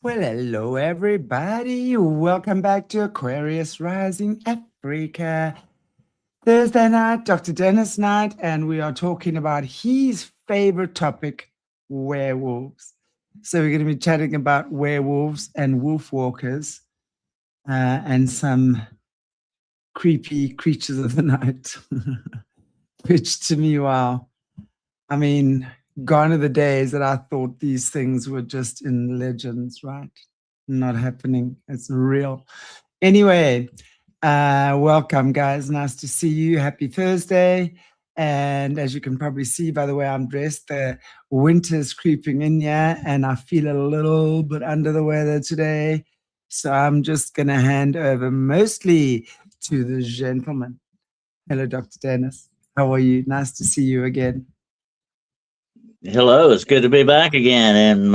Well, hello, everybody. Welcome back to Aquarius Rising Africa. Thursday night, Dr. Dennis night, and we are talking about his favorite topic, werewolves. So we're going to be chatting about werewolves and wolfwalkers and some creepy creatures of the night, which to me, wow. I mean, gone are the days that I thought these things were just in legends, right? Not happening. It's real. Anyway, welcome, guys. Nice to see you. Happy Thursday. And as you can probably see by the way I'm dressed, the winter's creeping in here, and I feel a little bit under the weather today. So I'm just going to hand over mostly to the gentleman. Hello, Dr. Dennis. How are you? Nice to see you again. Hello, it's good to be back again, and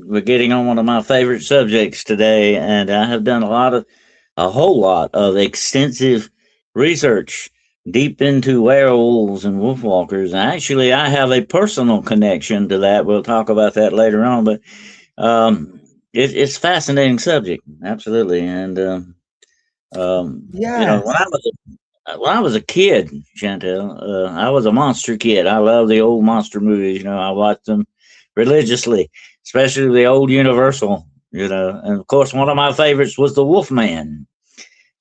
we're getting on one of my favorite subjects today. And I have done a whole lot of extensive research deep into werewolves and wolfwalkers. Actually, I have a personal connection to that. We'll talk about that later on, but it's a fascinating subject, absolutely. And Yes. when I was a kid, Chantel, I was a monster kid. I love the old monster movies. I watched them religiously, especially the old Universal. And of course, one of my favorites was the Wolfman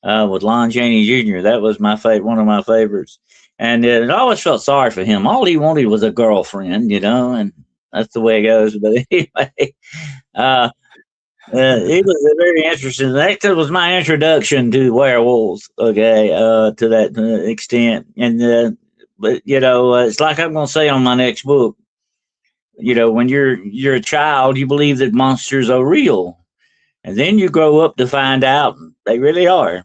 with Lon Chaney Jr. That was one of my favorites, and I always felt sorry for him. All he wanted was a girlfriend, and that's the way it goes. But anyway, uh, it was a very interesting. That was my introduction to werewolves. Okay, to that extent, and but it's like I'm going to say on my next book. When you're a child, you believe that monsters are real, and then you grow up to find out they really are.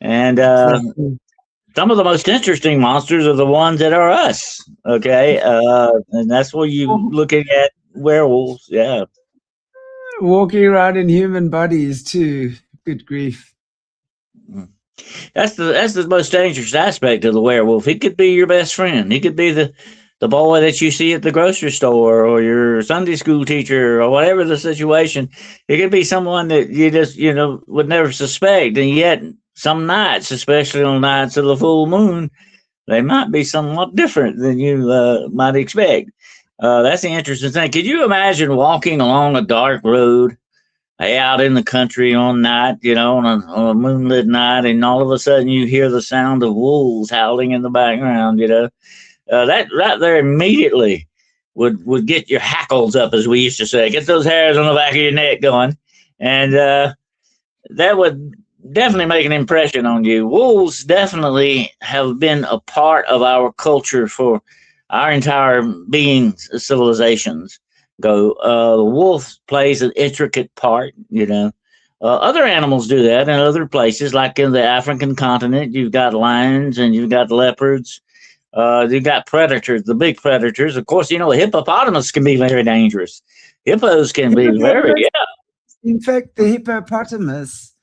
And Exactly. some of the most interesting monsters are the ones that are us. Okay, and that's what you looking at werewolves. Yeah. Walking around in human bodies too. Good grief. Mm. That's the most dangerous aspect of the werewolf. He could be your best friend. He could be the boy that you see at the grocery store or your Sunday school teacher or whatever the situation. It could be someone that you just would never suspect, and yet some nights, especially on nights of the full moon, they might be somewhat different than you might expect. That's the interesting thing. Could you imagine walking along a dark road out in the country on night, on a moonlit night, and all of a sudden you hear the sound of wolves howling in the background, that right there immediately would get your hackles up, as we used to say, get those hairs on the back of your neck going, and that would definitely make an impression on you. Wolves definitely have been a part of our culture for our entire beings, civilizations go. The wolf plays an intricate part, Other animals do that in other places, like in the African continent. You've got lions and you've got leopards. You've got predators, the big predators. Of course, a hippopotamus can be very dangerous. Hippos can be very, Hippopotamus, yeah. in fact, the hippopotamus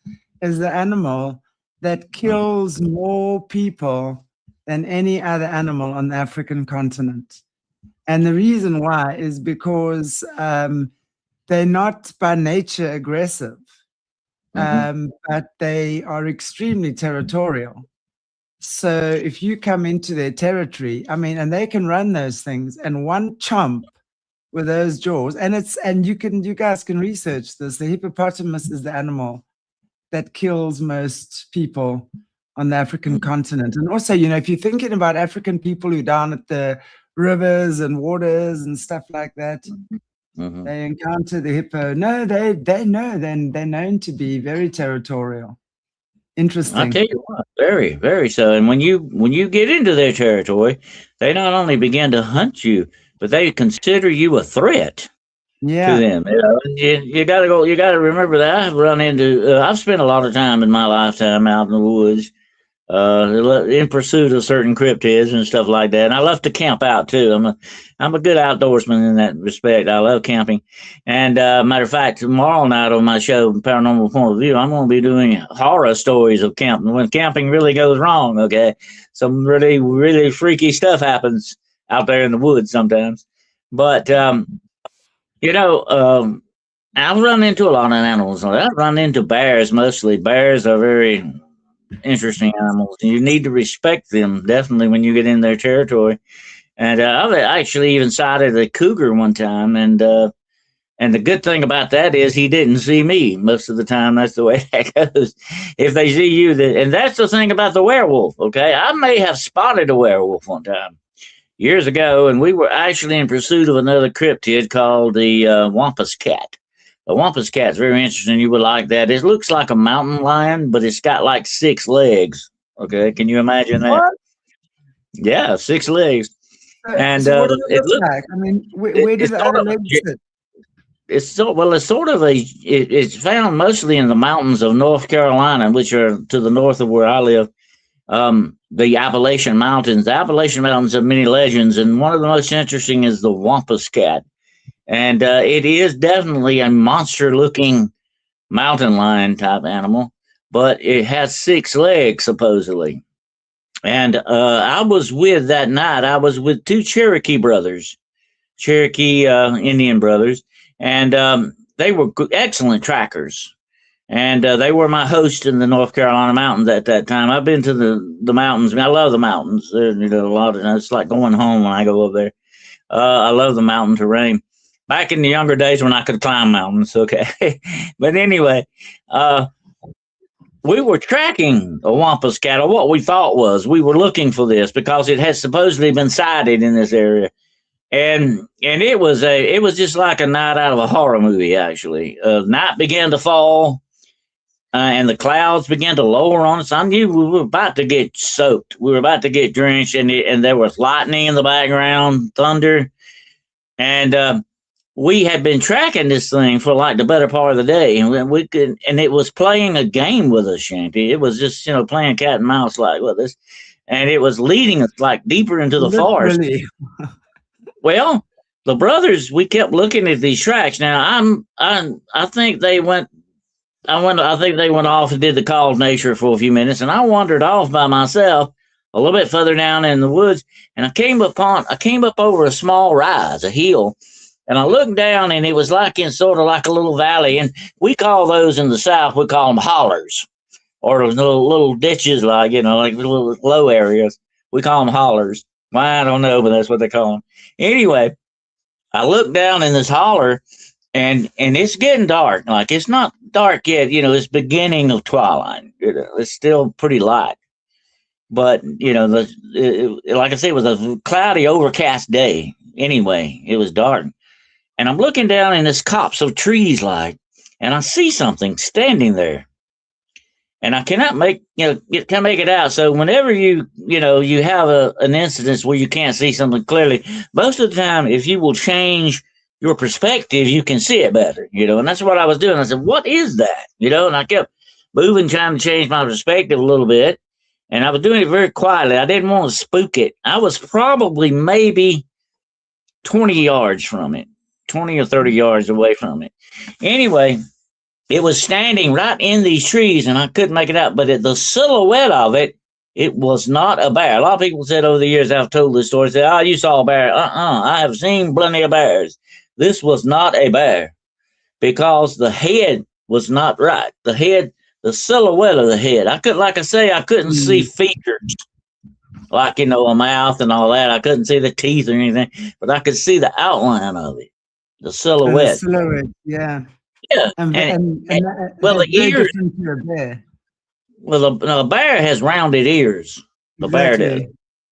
is the animal that kills more people than any other animal on the African continent. And the reason why is because they're not by nature aggressive, Mm-hmm. but they are extremely territorial. So if you come into their territory, I mean, and they can run those things, and one chomp with those jaws, and you guys can research this. The hippopotamus is the animal that kills most people on the African continent. And also, if you're thinking about African people who down at the rivers and waters and stuff like that, Mm-hmm. they encounter the hippo. No, they know. Then they're known to be very territorial. I Interesting. tell you what, very, very so. And when you get into their territory, they not only begin to hunt you, but they consider you a threat to Yeah. them. You got to go. You got to remember that I've spent a lot of time in my lifetime out in the woods, in pursuit of certain cryptids and stuff like that. And I love to camp out too. I'm a good outdoorsman in that respect. I love camping. And matter of fact, tomorrow night on my show, Paranormal Point of View, I'm going to be doing horror stories of camping when camping really goes wrong. Okay, some really really freaky stuff happens out there in the woods sometimes. But you know. Um, I've run into a lot of animals. I've run into bears mostly. Bears are very interesting animals. You need to respect them definitely when you get in their territory. And I've actually even sighted a cougar one time, and the good thing about that is he didn't see me most of the time. That's the way that goes. If they see you, and that's the thing about the werewolf. Okay, I may have spotted a werewolf one time years ago, and we were actually in pursuit of another cryptid called the wampus cat. The wampus cat's very interesting. You would like that. It looks like a mountain lion, but it's got like 6 legs. Okay, can you imagine that? What? Yeah, 6 legs, and So what does it it look looks like? I mean, where do it's the sort other of legs sit? it's sort of it's found mostly in the mountains of North Carolina, which are to the north of where I live. The Appalachian Mountains. The Appalachian Mountains have many legends, and one of the most interesting is the wampus cat, and it is definitely a monster-looking mountain lion type animal, but it has 6 legs supposedly. And I was with that night. I was with two Cherokee brothers, Cherokee Indian brothers, and they were excellent trackers. And they were my host in the North Carolina mountains at that time. I've been to the mountains. I mean, I love the mountains. A lot of it's like going home when I go over there. I love the mountain terrain. Back in the younger days when I could climb mountains, okay. But anyway, we were tracking a wampus cat, or what we thought was. We were looking for this because it had supposedly been sighted in this area, and it was just like a night out of a horror movie. Actually, night began to fall, and the clouds began to lower on us. I knew we were about to get soaked. We were about to get drenched, and there was lightning in the background, thunder, and we had been tracking this thing for like the better part of the day, and we could, and it was playing a game with us, Shanty. It was just playing cat and mouse like with us, and it was leading us like deeper into the forest. Literally. Well, the brothers, we kept looking at these tracks. Now I think they went. I think they went off and did the call of nature for a few minutes, and I wandered off by myself a little bit further down in the woods, and I came up over a small rise, a hill, and I looked down, and it was like in sort of like a little valley, and we call those in the South, we call them hollers, or little ditches, like like little low areas. We call them hollers. Why I don't know, but that's what they call them. Anyway, I looked down in this holler, and it's getting dark. Like it's not dark yet, it's beginning of twilight. It's still pretty light, but like I said, it was a cloudy, overcast day. Anyway, it was dark, and I'm looking down in this copse of trees, and I see something standing there, and I cannot can't make it out. So whenever you have an incident where you can't see something clearly, most of the time, if you will change your perspective, you can see it better, and that's what I was doing. I said, what is that? And I kept moving, trying to change my perspective a little bit. And I was doing it very quietly. I didn't want to spook it. I was probably maybe 20 yards from it, 20 or 30 yards away from it. Anyway, it was standing right in these trees, and I couldn't make it out. But the silhouette of it, it was not a bear. A lot of people said over the years I've told this story, said, oh, you saw a bear. I have seen plenty of bears. This was not a bear because the head was not right. The silhouette of the head. I couldn't see features like, a mouth and all that. I couldn't see the teeth or anything, but I could see the outline of it, the silhouette. The silhouette, yeah. Yeah. Well, the ears. Bear. Well, the bear has rounded ears. The bear does.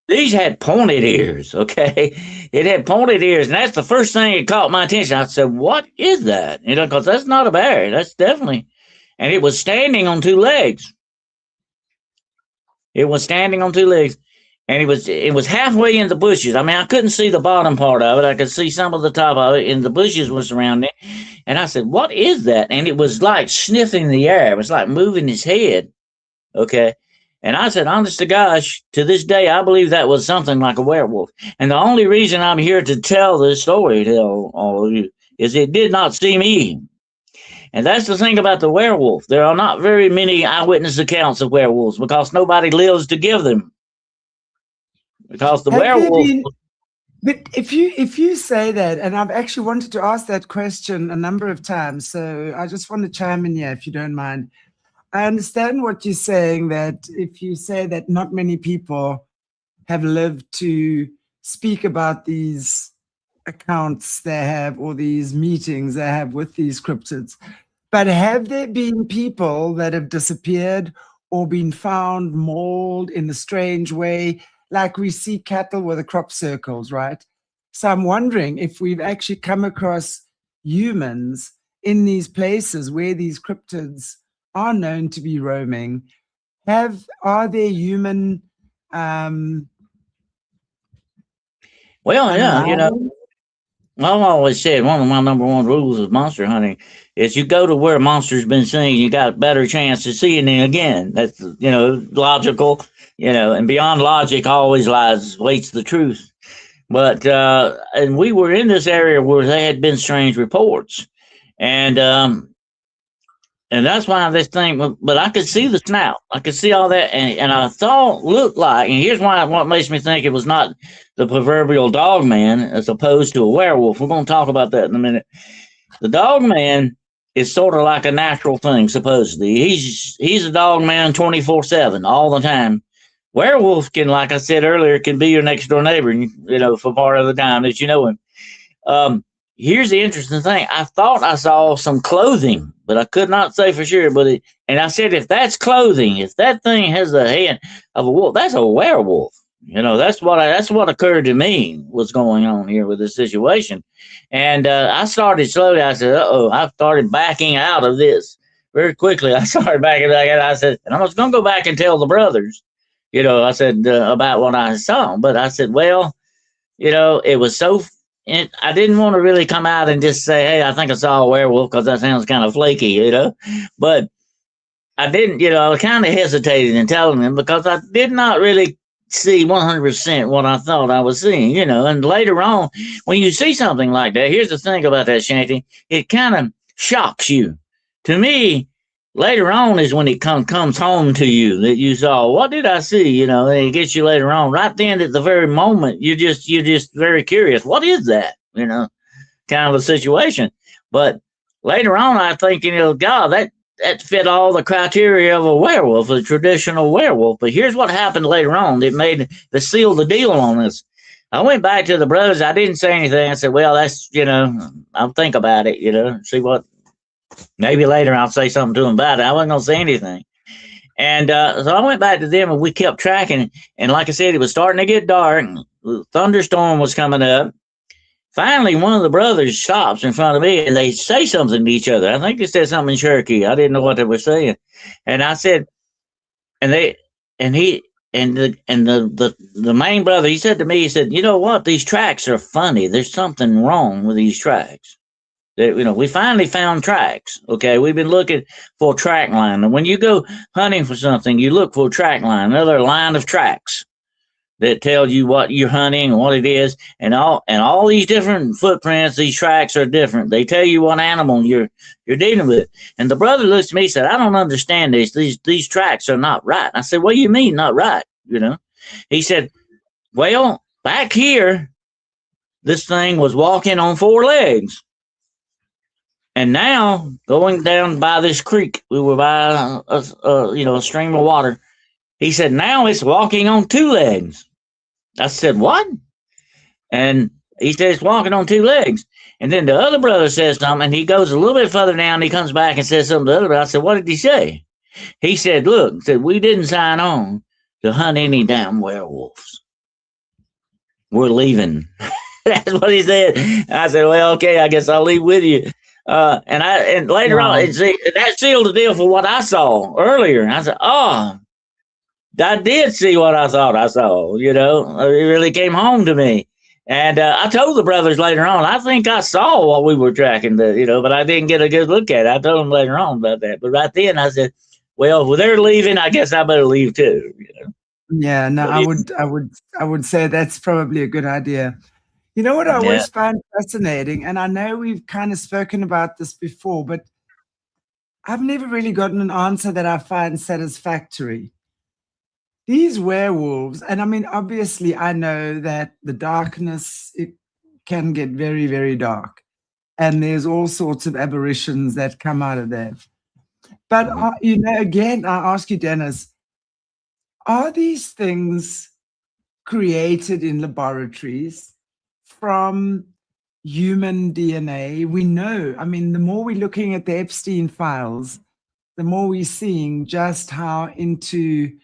These had pointed ears, okay? It had pointed ears, and that's the first thing that caught my attention. I said, what is that? Because that's not a bear. That's definitely... And it was standing on 2 legs. It was standing on 2 legs, and it was halfway in the bushes. I mean, I couldn't see the bottom part of it. I could see some of the top of it, and the bushes was surrounding it. And I said, what is that? And it was like sniffing the air. It was like moving his head, okay? And I said, honest to gosh, to this day, I believe that was something like a werewolf. And the only reason I'm here to tell this story to all of you is it did not see me. And that's the thing about the werewolf. There are not very many eyewitness accounts of werewolves because nobody lives to give them. Because the werewolf... But if you say that, and I've actually wanted to ask that question a number of times, so I just want to chime in here if you don't mind. I understand what you're saying, that if you say that not many people have lived to speak about these accounts they have or these meetings they have with these cryptids, but have there been people that have disappeared or been found mauled in a strange way, like we see cattle with the crop circles, right? So I'm wondering if we've actually come across humans in these places where these cryptids are known to be roaming. Are there human Well, yeah, anomalies? I've always said one of my number one rules of monster hunting is you go to where monsters been seen, you got a better chance of seeing them again. That's logical, and beyond logic always waits the truth. But and we were in this area where there had been strange reports, and that's why this thing. But I could see the snout, I could see all that, and I thought looked like. And here's why what makes me think it was not the proverbial dog man as opposed to a werewolf. We're going to talk about that in a minute. The dog man is sort of like a natural thing. Supposedly, he's a dog man 24/7 all the time. Werewolf can, like I said earlier, can be your next door neighbor, for part of the time that you know him. Here's the interesting thing. I thought I saw some clothing, but I could not say for sure. And I said, if that's clothing, if that thing has the head of a wolf, that's a werewolf. That's what occurred to me was going on here with this situation. And I started slowly. I said, "Uh-oh!" I started backing out of this very quickly. I started backing back out. I said, and I was going to go back and tell the brothers. I said about what I saw, but I said, well, it was so. I didn't want to really come out and just say, hey, I think I saw a werewolf, because that sounds kind of flaky, But I didn't, I kind of hesitated in telling them because I did not really see 100% what I thought I was seeing, And later on, when you see something like that, here's the thing about that, Shanty, it kind of shocks you. To me, later on is when it comes home to you that you saw, what did I see? And it gets you later on. Right then, at the very moment, you're just very curious. What is that? Kind of a situation. But later on, I think, God, that fit all the criteria of a werewolf, a traditional werewolf. But here's what happened later on. It made the seal the deal on this. I went back to the brothers. I didn't say anything. I said, well, that's, I'll think about it, see what. Maybe later I'll say something to them about it. I wasn't going to say anything. And so I went back to them and we kept tracking. And like I said, it was starting to get dark. The thunderstorm was coming up. Finally, one of the brothers stops in front of me and they say something to each other. I think they said something in Cherokee. I didn't know what they were saying. And I said, the main brother, he said to me, he said, you know what? These tracks are funny. There's something wrong with these tracks. We finally found tracks. Okay, we've been looking for a track line, and when you go hunting for something, you look for a track line, another line of tracks that tell you what you're hunting and what it is, and all these different footprints. These tracks are different. They tell you what animal you're dealing with. And the brother looks at me and said, "I don't understand this. These tracks are not right." I said, "What do you mean not right?" He said, "Well, back here, this thing was walking on four legs." And now, going down by this creek, we were by a stream of water. He said, now it's walking on two legs. I said, what? And he said, it's walking on two legs. And then the other brother says something, and he goes a little bit further down. He comes back and says something to the other brother. I said, what did he say? He said, look, we didn't sign on to hunt any damn werewolves. We're leaving. That's what he said. I said, well, okay, I guess I'll leave with you. And later on, that sealed the deal for what I saw earlier. I said, oh, I did see what I thought I saw. It really came home to me. And I told the brothers later on, I think I saw what we were tracking, but I didn't get a good look at it. I told them later on about that. But right then I said, well, if they're leaving, I guess I better leave too. Yeah, no, I would say that's probably a good idea. You know what I always find fascinating, and I know we've kind of spoken about this before, but I've never really gotten an answer that I find satisfactory. these werewolves, and I mean, obviously, I know that the darkness, it can get very, very dark, and there's all sorts of aberrations that come out of that. But Mhm. again, I ask you, Dennis, are these things created in laboratories from human DNA? We know, I mean, the more we're looking at the Epstein files, the more we're seeing just how into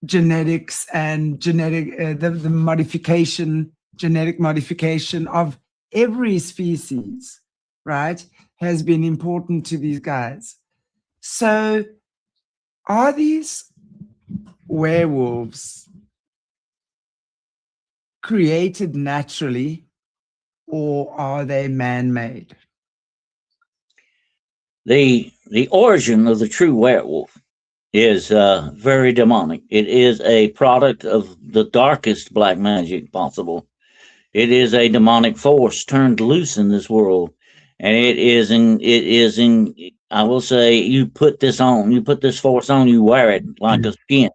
genetics and the modification, genetic modification of every species, right, has been important to these guys. So are these werewolves created naturally, or are they man-made? The origin of the true werewolf is very demonic. It is a product of the darkest black magic possible. It is a demonic force turned loose in this world, and it is in. I will say, you put this on, you put this force on, you wear it like a skin,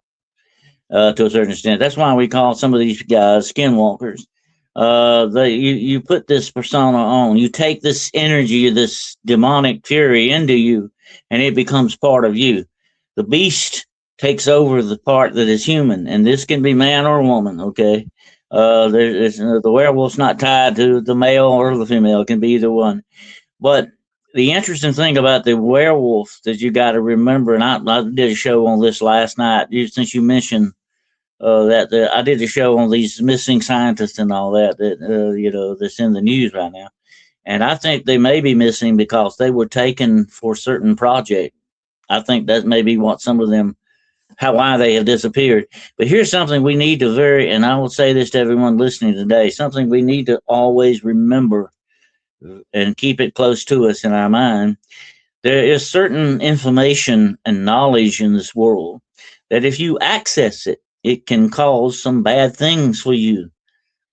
to a certain extent. That's why we call some of these guys skinwalkers. You put this persona on, you take this energy, this demonic fury into you, and it becomes part of you. The beast takes over the part that is human, and this can be man or woman. Okay, the werewolf's not tied to the male or the female; it can be either one. But the interesting thing about the werewolf that you got to remember, and I did a show on this last night. Since you mentioned I did a show on these missing scientists and all that that's in the news right now, and I think they may be missing because they were taken for certain project. I think that may be what some of them, why they have disappeared. But here's something we need to and I will say this to everyone listening today, something we need to always remember and keep it close to us in our mind. There is certain information and knowledge in this world that if you access it, it can cause some bad things for you.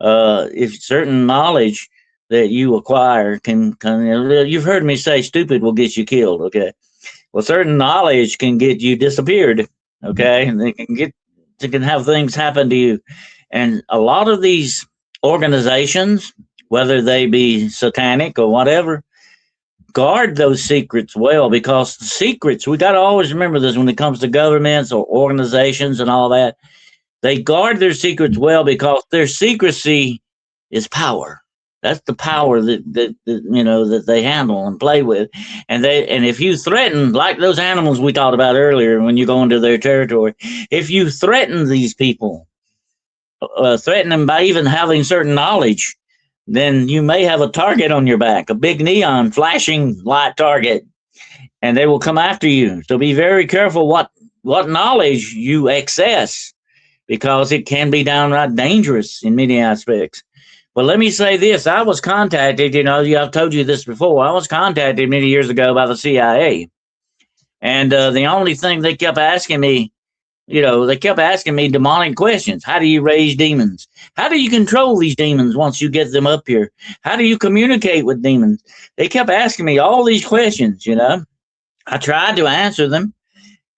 If certain knowledge that you acquire you've heard me say stupid will get you killed. Okay. Well, certain knowledge can get you disappeared. Okay. And they can have things happen to you. And a lot of these organizations, whether they be satanic or whatever, guard those secrets well, because the secrets, we got to always remember this when it comes to governments or organizations and all that. They guard their secrets well because their secrecy is power. That's the power that they handle and play with. And if you threaten, like those animals we talked about earlier, when you go into their territory, if you threaten these people, threaten them by even having certain knowledge, then you may have a target on your back, a big neon flashing light target, and they will come after you. So be very careful what knowledge you access, because it can be downright dangerous in many aspects. But let me say this: I was contacted. I've told you this before. I was contacted many years ago by the CIA, and the only thing they kept asking me, they kept asking me demonic questions. How do you raise demons? How do you control these demons once you get them up here? How do you communicate with demons? They kept asking me all these questions. I tried to answer them.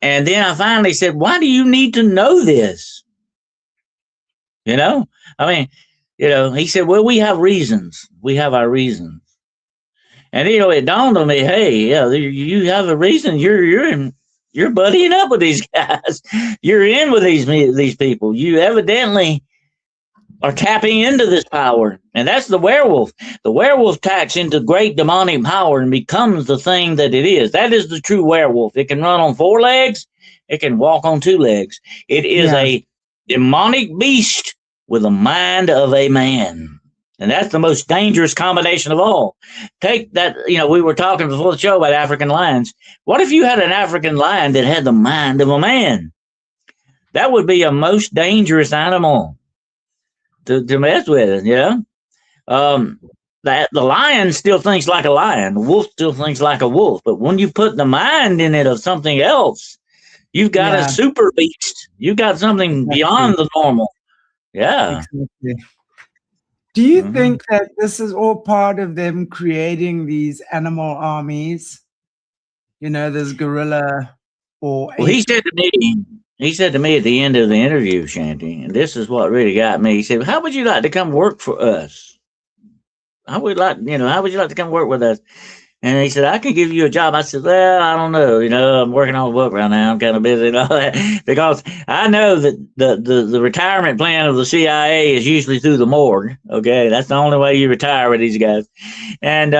And then I finally said, why do you need to know this? I mean, he said, well, we have reasons. We have our reasons. And, it dawned on me, hey, yeah, you have a reason. You're buddying up with these guys. You're in with these people. You evidently are tapping into this power. And that's the werewolf. The werewolf taps into great demonic power and becomes the thing that it is. That is the true werewolf. It can run on 4 legs. It can walk on 2 legs. It is a demonic beast with a mind of a man. And that's the most dangerous combination of all. Take that, we were talking before the show about African lions. What if you had an African lion that had the mind of a man? That would be a most dangerous animal to mess with, that the lion still thinks like a lion, the wolf still thinks like a wolf. But when you put the mind in it of something else, you've got a super beast. You've got something beyond the normal. Yeah. Exactly. Do you think that this is all part of them creating these animal armies? There's gorilla or well, he said to me, he said to me at the end of the interview, Shanty, and this is what really got me. He said, "How would you like to come work for us? How would you like to come work with us?" And he said, "I can give you a job." I said, "Well, I don't know. I'm working on a book right now. I'm kind of busy and all that." Because I know that the retirement plan of the CIA is usually through the morgue. Okay. That's the only way you retire with these guys. And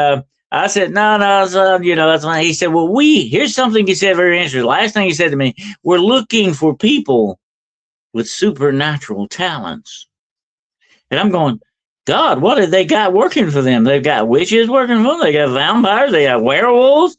I said, no, son, that's fine. He said, "Well, here's something he said very interesting. Last thing he said to me, we're looking for people with supernatural talents." And I'm going, God, what have they got working for them? They've got witches working for them. They got vampires. They got werewolves.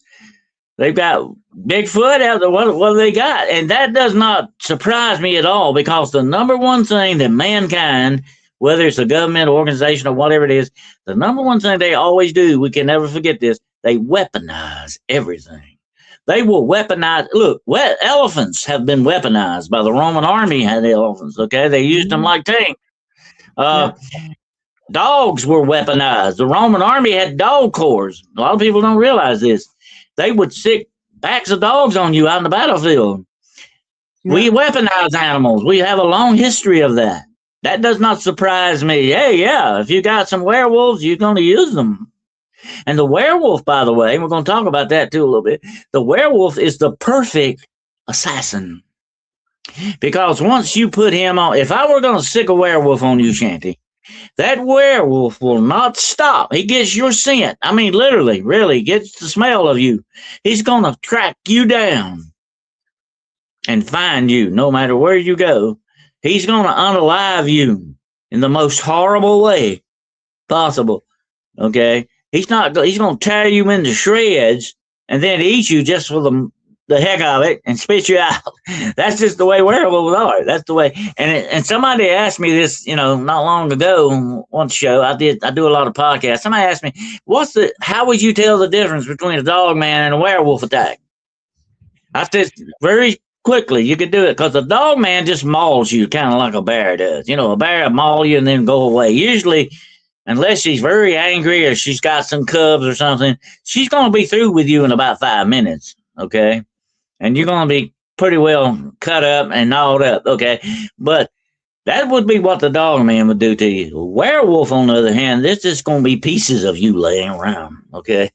They've got Bigfoot out there. What do they got? And that does not surprise me at all, because the number one thing that mankind, whether it's a government organization or whatever it is, the number one thing they always do, we can never forget this, they weaponize everything. They will weaponize. Look, elephants have been weaponized by the Roman army. Had elephants, okay? They used them like tanks. Dogs were weaponized. The Roman army had dog corps. A lot of people don't realize this. They would stick packs of dogs on you out in the battlefield. Yeah. We weaponize animals. We have a long history of that. That does not surprise me. Hey, yeah, if you got some werewolves, you're going to use them. And the werewolf, by the way, we're going to talk about that too a little bit. The werewolf is the perfect assassin. Because once you put him on, if I were going to stick a werewolf on you, Shanty, that werewolf will not stop. He gets your scent. I mean, literally, really gets the smell of you. He's going to track you down and find you no matter where you go. He's going to unalive you in the most horrible way possible. Okay? He's going to tear you into shreds and then eat you just for the heck of it and spit you out. That's just the way werewolves are. That's the way. And somebody asked me this, not long ago, one show I do a lot of podcasts. Somebody asked me, how would you tell the difference between a dog man and a werewolf attack? I said, very quickly, you could do it, because the dog man just mauls you kind of like a bear does. A bear will maul you and then go away. Usually, unless she's very angry or she's got some cubs or something, she's going to be through with you in about 5 minutes. Okay. And you're going to be pretty well cut up and gnawed up, okay? But that would be what the dog man would do to you. A werewolf, on the other hand, this is going to be pieces of you laying around, okay?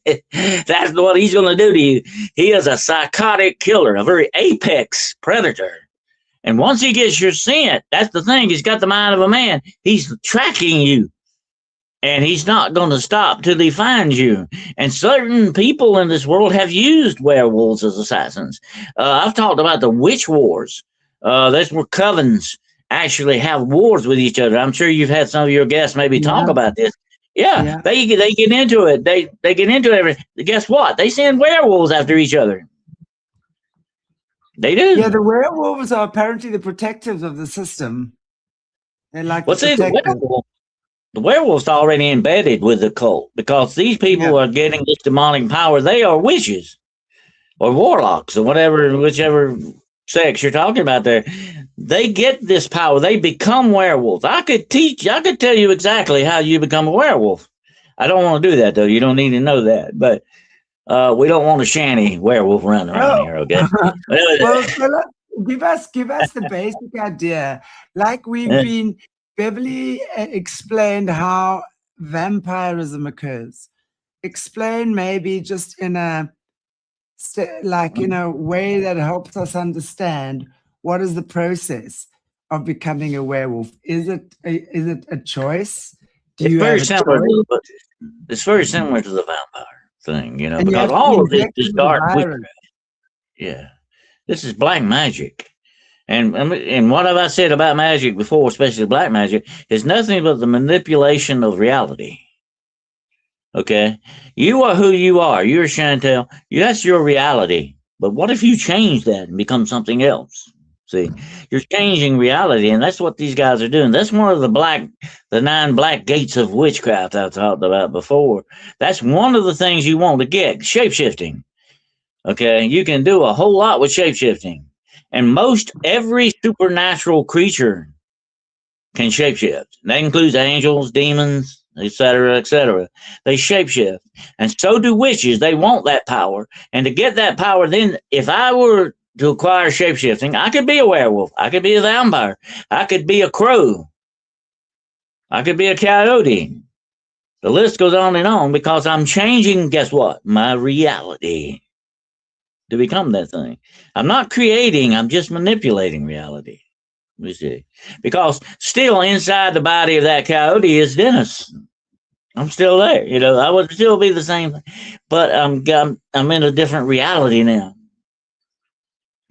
That's what he's going to do to you. He is a psychotic killer, a very apex predator. And once he gets your scent, that's the thing. He's got the mind of a man. He's tracking you. And he's not going to stop till he finds you. And certain people in this world have used werewolves as assassins. I've talked about the witch wars. That's where covens actually have wars with each other. I'm sure you've had some of your guests maybe talk about this. Yeah. They get into it. They get into everything. Guess what? They send werewolves after each other. They do. Yeah, the werewolves are apparently the protectors of the system. They're like the werewolf's already embedded with the cult, because these people are getting this demonic power. They are witches or warlocks or whichever sex you're talking about there. They get this power. They become werewolves. I could tell you exactly how you become a werewolf. I don't want to do that, though. You don't need to know that. But we don't want a shanty werewolf running around here, okay? Well, so give us the basic idea. Like we've been... Beverly explained how vampirism occurs. Explain maybe just in a way that helps us understand what is the process of becoming a werewolf. Is it a choice? It's very similar to the vampire thing, because all of this is dark witchcraft. Yeah, this is black magic. And what have I said about magic before, especially black magic, is nothing but the manipulation of reality. Okay? You are who you are. You're Chantel. That's your reality. But what if you change that and become something else? See, you're changing reality, and that's what these guys are doing. That's one of the 9 black gates of witchcraft I talked about before. That's one of the things you want to get, shapeshifting. Okay? You can do a whole lot with shapeshifting. And every supernatural creature can shapeshift. That includes angels, demons, etc., etc. They shapeshift. And so do witches. They want that power. And to get that power, then if I were to acquire shapeshifting. I could be a werewolf. I could be a vampire. I could be a crow. I could be a coyote. The list goes on because I'm changing, guess what? My reality to become that thing. I'm not creating, I'm just manipulating reality. You see. Because still inside the body of that coyote is Dennis. I'm still there. I would still be the same, but I'm in a different reality now.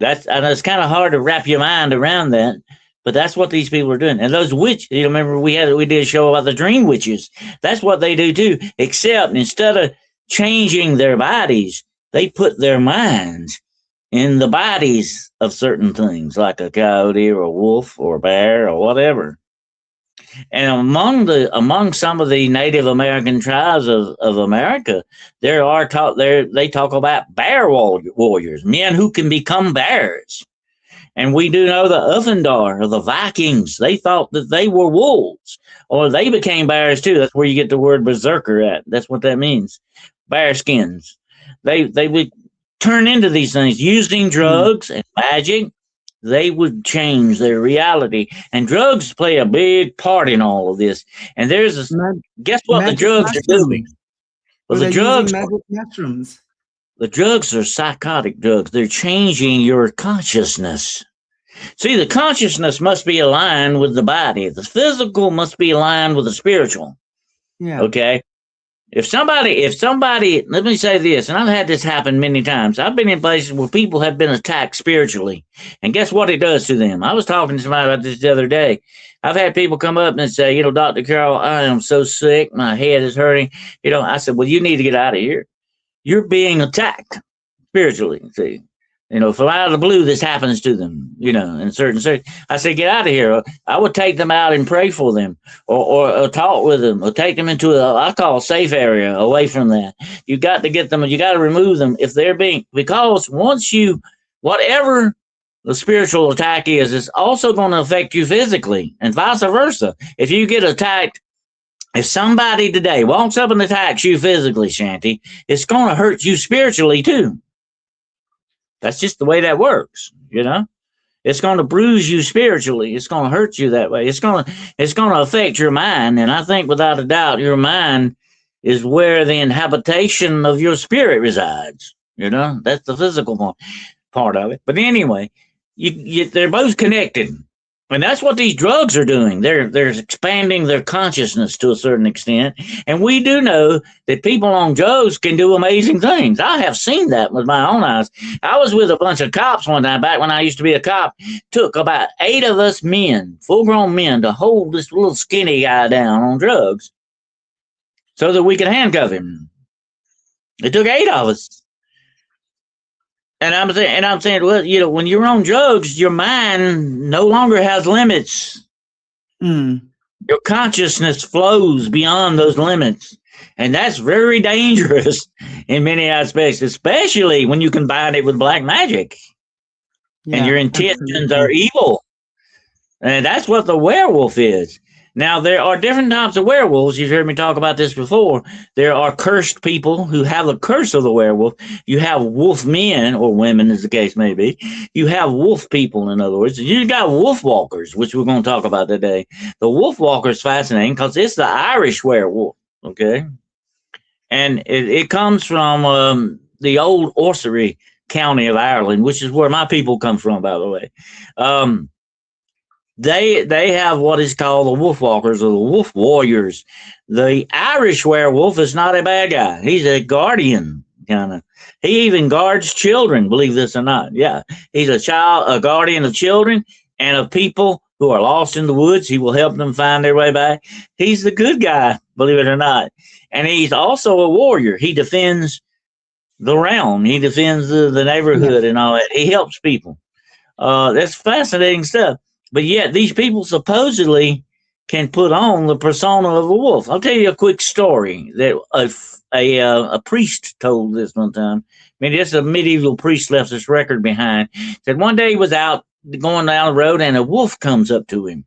And it's kind of hard to wrap your mind around that, but that's what these people are doing. And those witches, remember we did a show about the dream witches. That's what they do too. Except instead of changing their bodies, they put their minds in the bodies of certain things, like a coyote or a wolf or a bear or whatever. And among some of the Native American tribes of America, they talk about bear warriors, men who can become bears. And we do know the Uffendar or the Vikings, they thought that they were wolves, or they became bears too. That's where you get the word berserker at. That's what that means. Bear skins. They would turn into these things using drugs and magic. They would change their reality, and drugs play a big part in all of this. And guess what the drugs are doing? Well, the drugs, magic mushrooms. The drugs are psychotic drugs. They're changing your consciousness. See, the consciousness must be aligned with the body. The physical must be aligned with the spiritual. Yeah. Okay. If somebody, let me say this, and I've had this happen many times. I've been in places where people have been attacked spiritually, and guess what it does to them? I was talking to somebody about this the other day. I've had people come up and say, Dr. Carroll, I am so sick. My head is hurting. I said, well, you need to get out of here. You're being attacked spiritually. See, from out of the blue, this happens to them, in certain. I say, get out of here. I would take them out and pray for them or talk with them or take them into I call a safe area away from that. You got to get them, you got to remove them if they're because once whatever the spiritual attack is, it's also going to affect you physically and vice versa. If you get attacked, if somebody today walks up and attacks you physically, Shanty, it's going to hurt you spiritually too. That's just the way that works, It's going to bruise you spiritually. It's going to hurt you that way. It's going to affect your mind. And I think without a doubt, your mind is where the inhabitation of your spirit resides. That's the physical part of it. But anyway, they're both connected. And that's what these drugs are doing. They're expanding their consciousness to a certain extent. And we do know that people on drugs can do amazing things. I have seen that with my own eyes. I was with a bunch of cops one time back when I used to be a cop. Took about 8 of us men, full-grown men, to hold this little skinny guy down on drugs so that we could handcuff him. It took 8 of us. And I'm saying, well, when you're on drugs, your mind no longer has limits. Your consciousness flows beyond those limits. And that's very dangerous in many aspects, especially when you combine it with black magic. Yeah, and your intentions are evil. And that's what the werewolf is. Now, there are different types of werewolves. You've heard me talk about this before. There are cursed people who have the curse of the werewolf. You have wolf men or women, as the case may be. You have wolf people, in other words. You got wolfwalkers, which we're going to talk about today. The wolfwalker is fascinating because it's the Irish werewolf, okay? And it comes from the old Ossory County of Ireland, which is where my people come from, by the way. They have what is called the Wolfwalkers or the Wolf Warriors. The Irish werewolf is not a bad guy. He's a guardian, kind of. He even guards children, believe this or not. Yeah, he's a guardian of children and of people who are lost in the woods. He will help them find their way back. He's the good guy, believe it or not. And he's also a warrior. He defends the realm. He defends the neighborhood and all that. He helps people. That's fascinating stuff. But yet these people supposedly can put on the persona of a wolf. I'll tell you a quick story that a priest told this one time. I mean, this a medieval priest left this record behind. Said one day he was out going down the road and a wolf comes up to him.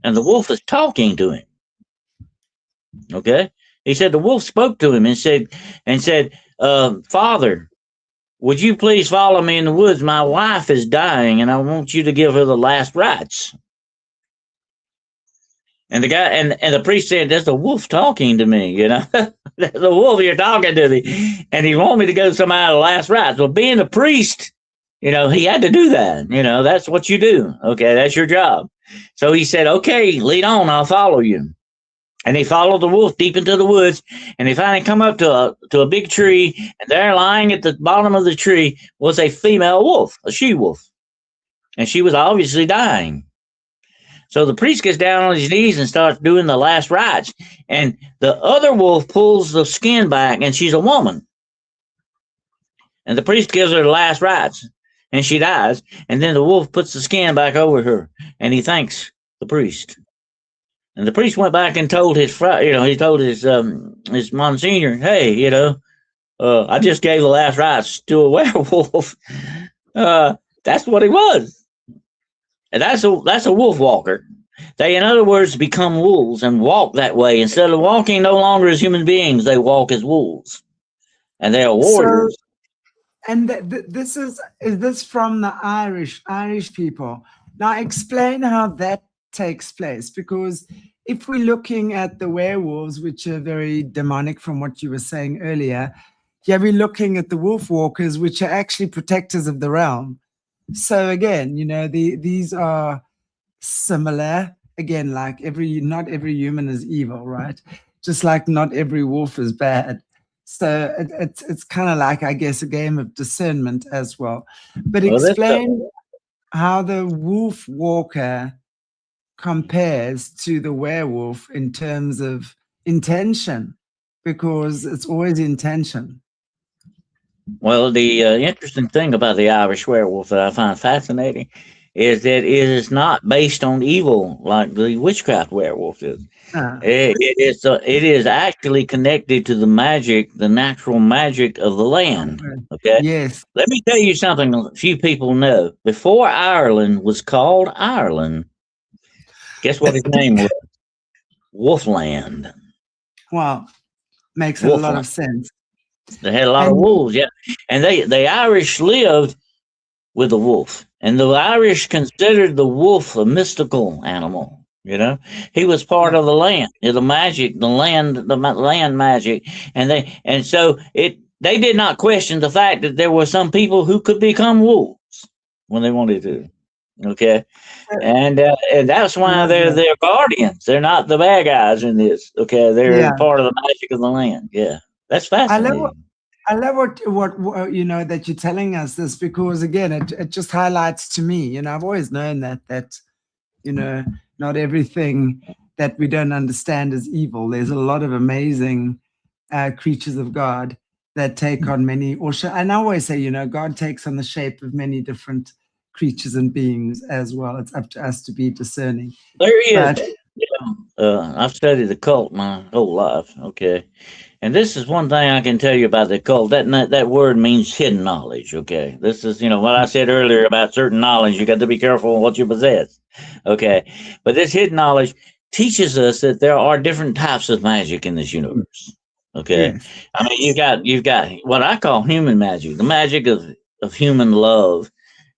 And the wolf is talking to him. Okay? He said the wolf spoke to him and said, Father, would you please follow me in the woods? My wife is dying, and I want you to give her the last rites. And the guy and the priest said, "There's a wolf talking to me, you know. There's a wolf here talking to me, and he wanted me to go somehow the last rites." Well, being a priest, you know, he had to do that. You know, that's what you do. Okay, that's your job. So he said, "Okay, lead on. I'll follow you." And he followed the wolf deep into the woods, and he finally come up to a big tree, and there, lying at the bottom of the tree, was a female wolf, a she wolf, and she was obviously dying. So the priest gets down on his knees and starts doing the last rites. And the other wolf pulls the skin back, and she's a woman. And the priest gives her the last rites, and she dies. And then the wolf puts the skin back over her, and he thanks the priest. And the priest went back and told his, he told his monsignor, "Hey, I just gave the last rites to a werewolf." That's what he was. And that's a wolfwalker. They, in other words, become wolves and walk that way. Instead of walking no longer as human beings, they walk as wolves. And they are warriors. So, and this is this from the Irish people? Now explain how that takes place, because if we're looking at the werewolves, which are very demonic from what you were saying earlier, yeah, we're looking at the wolfwalkers, which are actually protectors of the realm. So again, these are similar. Again, like not every human is evil, right? Just like not every wolf is bad. So it's kind of like, I guess, a game of discernment as well. But explain how the wolf walker compares to the werewolf in terms of intention, because it's always intention. Well, the interesting thing about the Irish werewolf that I find fascinating is that it is not based on evil like the witchcraft werewolf is. It is actually connected to the magic, the natural magic of the land. Okay. Yes. Let me tell you something a few people know. Before Ireland was called Ireland, guess what his name was? Wolfland. Wow. Makes a lot of sense. They had a lot of wolves, yeah. And the Irish lived with the wolf. And the Irish considered the wolf a mystical animal. He was part of the land, the magic, the land magic. And so they did not question the fact that there were some people who could become wolves when they wanted to. Okay. And that's why they're guardians. They're not the bad guys in this. Okay. They're part of the magic of the land. Yeah. That's fascinating. I love what that you're telling us this, because again, it just highlights to me, I've always known that not everything that we don't understand is evil. There's a lot of amazing creatures of God that take on many, and I always say, God takes on the shape of many different creatures and beings as well. It's up to us to be discerning. There is. I've studied the cult my whole life. Okay. And this is one thing I can tell you about the cult. That word means hidden knowledge. Okay. This is, what I said earlier about certain knowledge. You got to be careful what you possess. Okay. But this hidden knowledge teaches us that there are different types of magic in this universe. Okay. Yes. I mean, you've got what I call human magic, the magic of human love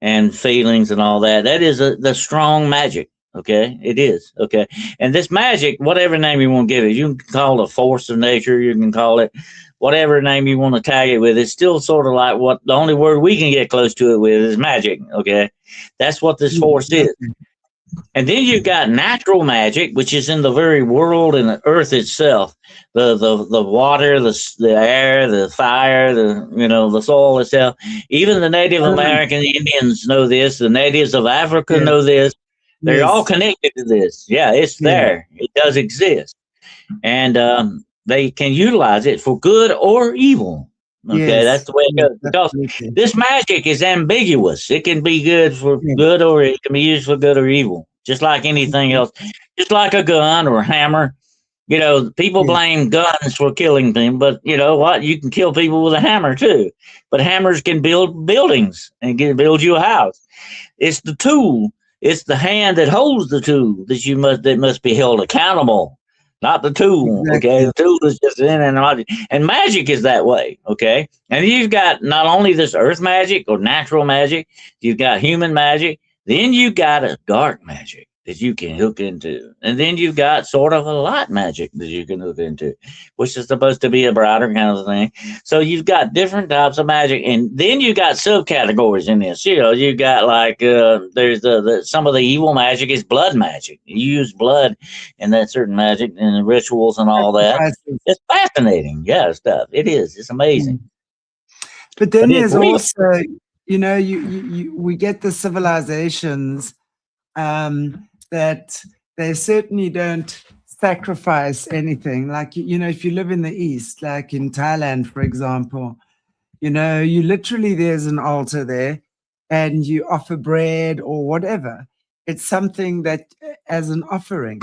and feelings and all that. That is the strong magic. Okay, it is. Okay. And this magic, whatever name you want to give it, you can call it a force of nature. You can call it whatever name you want to tag it with. It's still sort of like what the only word we can get close to it with is magic. Okay. That's what this force is. And then you've got natural magic, which is in the very world and the earth itself. The water, the air, the fire, the soil itself. Even the Native American Indians know this. The natives of Africa know this. They're all connected to this. Yeah, it's there. It does exist. And they can utilize it for good or evil. Okay, that's the way it goes. Because this magic is ambiguous. It can be good for good, or it can be used for good or evil, just like anything else. Just like a gun or a hammer. People blame guns for killing them, but you know what? You can kill people with a hammer too. But hammers can build buildings and can build you a house. It's the tool. It's the hand that holds the tool that must be held accountable not the tool. Okay, Exactly. the tool is just in and out, and magic is that way. Okay, and you've got not only this earth magic or natural magic, you've got human magic, then you've got a dark magic that you can hook into, and then you've got sort of a light magic that you can hook into, which is supposed to be a brighter kind of thing. So you've got different types of magic, and then you got subcategories in this. You know, you got like there's the some of the evil magic is blood magic. You use blood in that certain magic and the rituals and all that. Sacrifices. It's fascinating, yeah, stuff. It is. It's amazing, Mm. But but then it's there's real. also, we get the civilizations that they certainly don't sacrifice anything. Like, if you live in the East, like in Thailand, for example, you literally, there's an altar there and you offer bread or whatever. It's something that as an offering.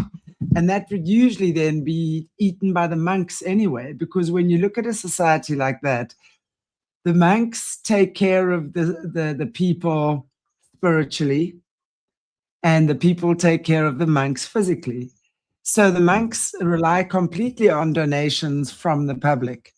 And that would usually then be eaten by the monks anyway, because when you look at a society like that, the monks take care of the people spiritually, and the people take care of the monks physically. So the monks rely completely on donations from the public.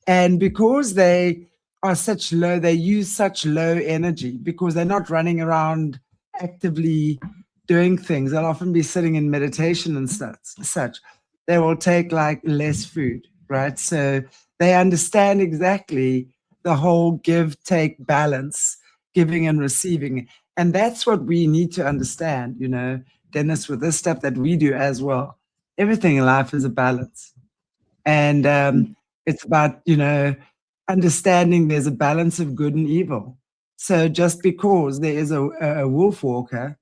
And because they use such low energy, because they're not running around actively doing things. They'll often be sitting in meditation and such. They will take like less food, right? So they understand exactly the whole give, take balance, giving and receiving. And that's what we need to understand, Dennis, with this stuff that we do as well. Everything in life is a balance. And it's about, understanding there's a balance of good and evil. So just because there is a wolfwalker,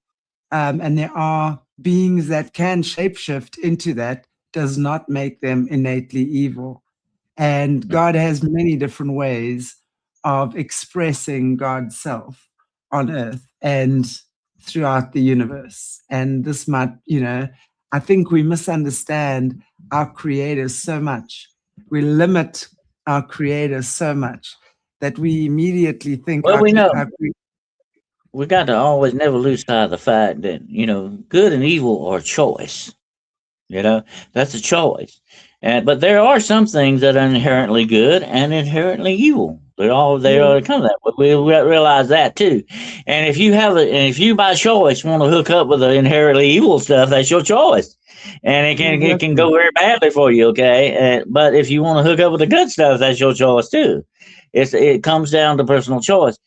and there are beings that can shapeshift into that, does not make them innately evil. And God has many different ways of expressing God's self on earth and throughout the universe. And this might, I think we misunderstand our creators so much. We limit our creators so much that we immediately think Well, we know we got to always never lose sight of the fact that good and evil are a choice. That's a choice. And but there are some things that are inherently good and inherently evil. They yeah, are come that way. We realize that too. And if you by choice want to hook up with the inherently evil stuff, that's your choice. And it can exactly. go very badly for you, okay? But if you want to hook up with the good stuff, that's your choice too. It comes down to personal choice.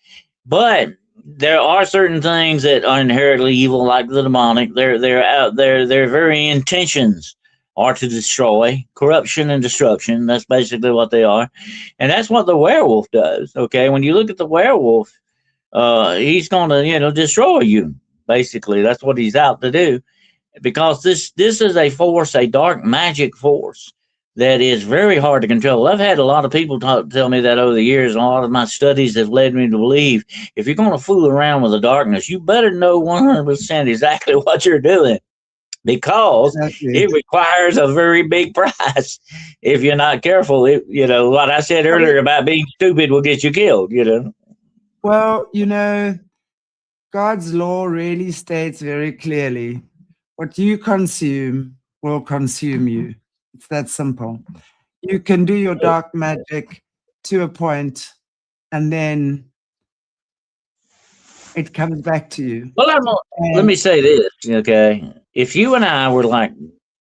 But there are certain things that are inherently evil, like the demonic. They're out there. Their very intentions are to destroy, corruption and destruction. That's basically what they are, and that's what the werewolf does. Okay, when you look at the werewolf, he's going to destroy you. Basically, that's what he's out to do, because this is a force, a dark magic force that is very hard to control. I've had a lot of people tell me that over the years, and a lot of my studies have led me to believe if you're going to fool around with the darkness, you better know 100% exactly what you're doing, because Exactly. it requires a very big price. If you're not careful, what I said earlier about being stupid will get you killed. Well, God's law really states very clearly what you consume will consume you. It's that simple. You can do your dark magic to a point, and then it comes back to you. Well, let And me say this, okay? If you and I were like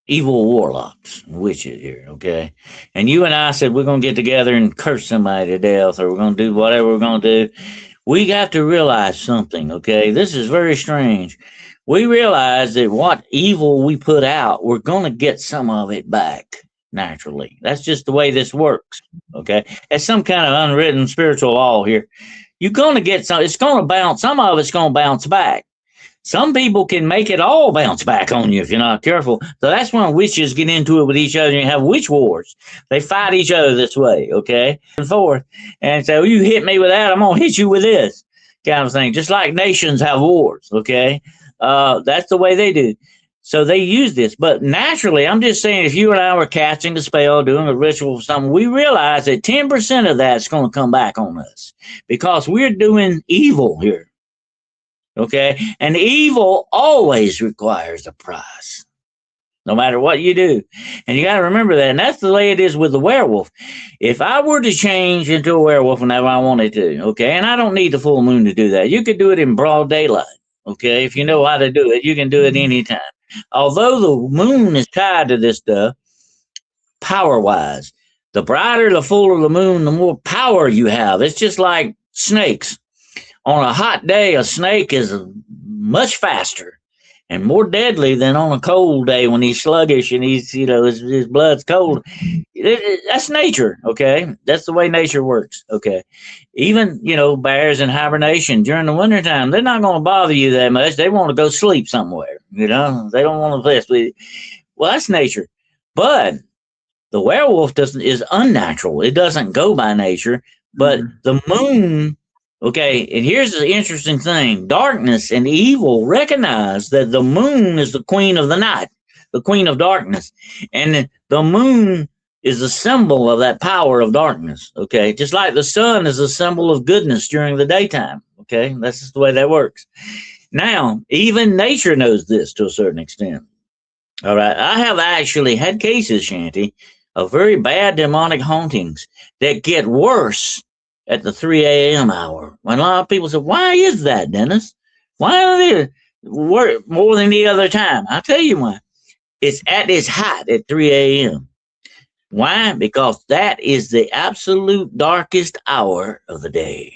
evil warlocks, witches here, okay, and you and I said we're going to get together and curse somebody to death, or we're going to do whatever we're going to do, we got to realize something, okay? This is very strange. We realize that what evil we put out, we're going to get some of it back naturally. That's just the way this works, okay? It's some kind of unwritten spiritual law here. You're going to get some, it's going to bounce, some of it's going to bounce back. Some people can make it all bounce back on you if you're not careful. So that's when witches get into it with each other and have witch wars. They fight each other this way, okay? And forth. And so you hit me with that, I'm going to hit you with this kind of thing. Just like nations have wars, okay? That's the way they do. So they use this. But naturally, I'm just saying, if you and I were casting a spell, doing a ritual or something, we realize that 10% of that's going to come back on us, because we're doing evil here. Okay, and evil always requires a price. no matter what you do. And you got to remember that. And that's the way it is with the werewolf. If I were to change into a werewolf whenever I wanted to, okay, and I don't need the full moon to do that. You could do it in broad daylight, okay? If you know how to do it, you can do it anytime. Although the moon is tied to this stuff, power-wise, the brighter, the fuller the moon, the more power you have. It's just like snakes. On a hot day, a snake is much faster and more deadly than on a cold day when he's sluggish and he's, his blood's cold. That's nature, okay? That's the way nature works, okay? Even, bears in hibernation during the wintertime, they're not going to bother you that much. They want to go sleep somewhere, They don't want to mess with you. Well, that's nature. But the werewolf is unnatural. It doesn't go by nature, but the moon. Okay, and here's the interesting thing. Darkness and evil recognize that the moon is the queen of the night, the queen of darkness. And the moon is a symbol of that power of darkness, okay? Just like the sun is a symbol of goodness during the daytime, okay? That's just the way that works. Now, even nature knows this to a certain extent. All right, I have actually had cases, Shanty, of very bad demonic hauntings that get worse at the 3 a.m. hour. When a lot of people say, why is that, Dennis? Why are they work more than any other time? I'll tell you why. It's at its height at 3 a.m. Why? Because that is the absolute darkest hour of the day.